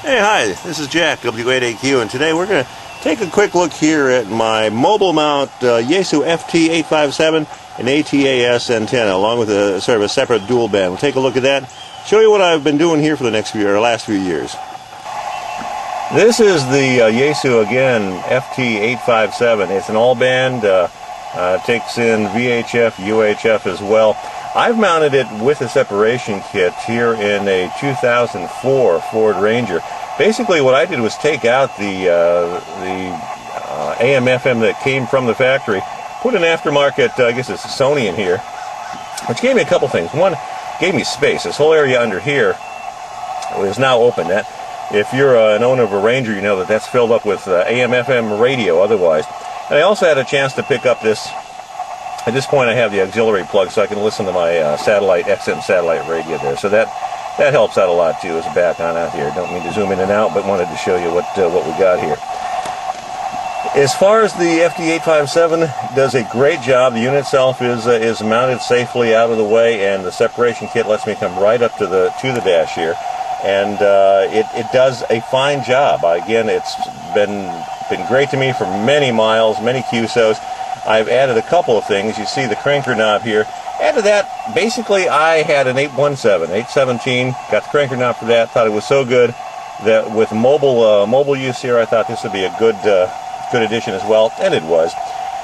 Hey, hi, this is Jack, W8AQ, and today we're going to take a quick look here at my mobile mount Yaesu FT-857 and ATAS antenna, along with a sort of a separate dual band. We'll take a look at that, show you what I've been doing here for the last few years. This is the Yaesu, again, FT-857. It's an all-band, takes in VHF, UHF as well. I've mounted it with a separation kit here in a 2004 Ford Ranger. Basically, what I did was take out the AM/FM that came from the factory, put an aftermarket, I guess it's a Sony in here, which gave me a couple things. One, gave me space. This whole area under here is now open. That, if you're an owner of a Ranger, you know that that's filled up with AM/FM radio otherwise. And I also had a chance to pick up this. At this point, I have the auxiliary plug, so I can listen to my XM satellite radio there. So that helps out a lot too. As a back on out here. Don't mean to zoom in and out, but wanted to show you what we got here. As far as the FT-857, does a great job. The unit itself is mounted safely out of the way, and the separation kit lets me come right up to the dash here, and it does a fine job. Again, it's been great to me for many miles, many QSOs. I've added a couple of things. You see the cranker knob here. Added that, basically I had an 817, got the cranker knob for that, thought it was so good that with mobile use here, I thought this would be a good addition as well, and it was.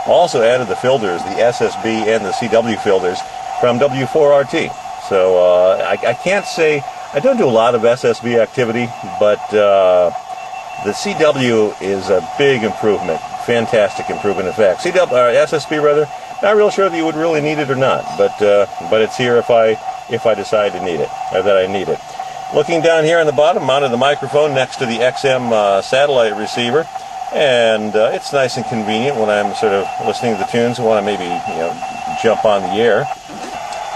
Also added the filters, the SSB and the CW filters from W4RT. So I can't say, I don't do a lot of SSB activity, but the CW is a big improvement. Fantastic improvement, in fact. SSB rather, not real sure that you would really need it or not, but it's here if I decide to need it, or that I need it. Looking down here on the bottom, mounted the microphone next to the XM satellite receiver, and it's nice and convenient when I'm sort of listening to the tunes and want to maybe jump on the air.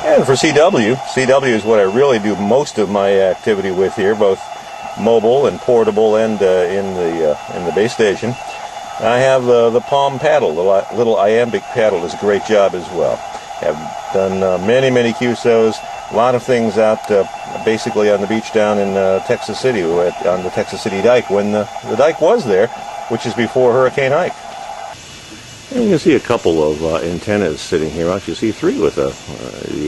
And for CW is what I really do most of my activity with here, both mobile and portable, and in the base station. I have the palm paddle, the little iambic paddle, does a great job as well. Have done many QSOs, a lot of things out basically on the beach down in Texas City, on the Texas City Dike, when the dike was there, which is before Hurricane Ike. And you can see a couple of antennas sitting here. Actually, you see three with the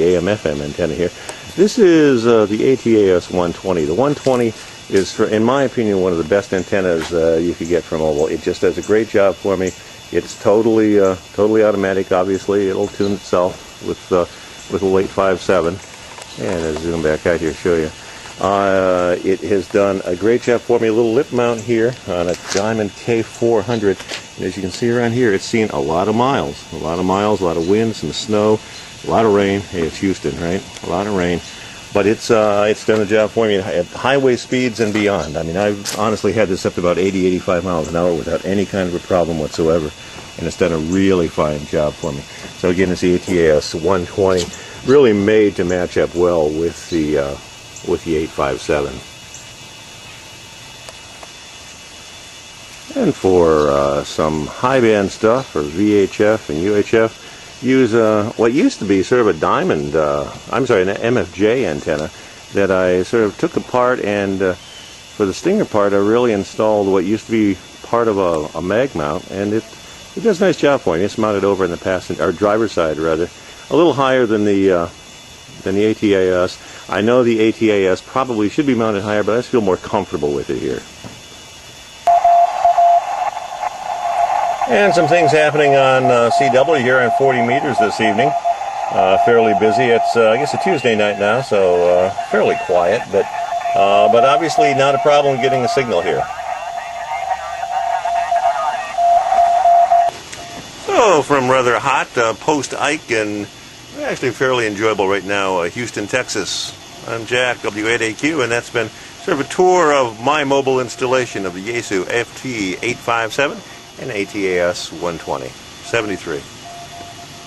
AM/FM antenna here. This is the ATAS-120. The 120 is, in my opinion, one of the best antennas you could get from mobile. It just does a great job for me. It's totally automatic. Obviously, it'll tune itself with a little 857. And as I zoom back out here, show you, it has done a great job for me. A little lip mount here on a Diamond K400, and as you can see around here, it's seen a lot of miles, a lot of wind, some snow, a lot of rain. Hey, it's Houston, right? A lot of rain. But it's done a job for me at highway speeds and beyond. I mean, I've honestly had this up to about 80-85 miles an hour without any kind of a problem whatsoever, and it's done a really fine job for me. So again, it's the ATAS-120, really made to match up well with the 857. And for some high band stuff, for VHF and UHF, use what used to be sort of a diamond, an MFJ antenna that I sort of took apart, and for the stinger part I really installed what used to be part of a mag mount, and it does a nice job for me. It's mounted over in the passenger, or driver's side rather, a little higher than the ATAS. I know the ATAS probably should be mounted higher, but I just feel more comfortable with it here. And some things happening on CW here on 40 meters this evening. Fairly busy. It's I guess a Tuesday night now, so fairly quiet, but obviously not a problem getting a signal here. So from rather hot post Ike, and actually fairly enjoyable right now, Houston, Texas. I'm Jack, W8AQ, and that's been sort of a tour of my mobile installation of the Yaesu FT-857 and ATAS-120. 73.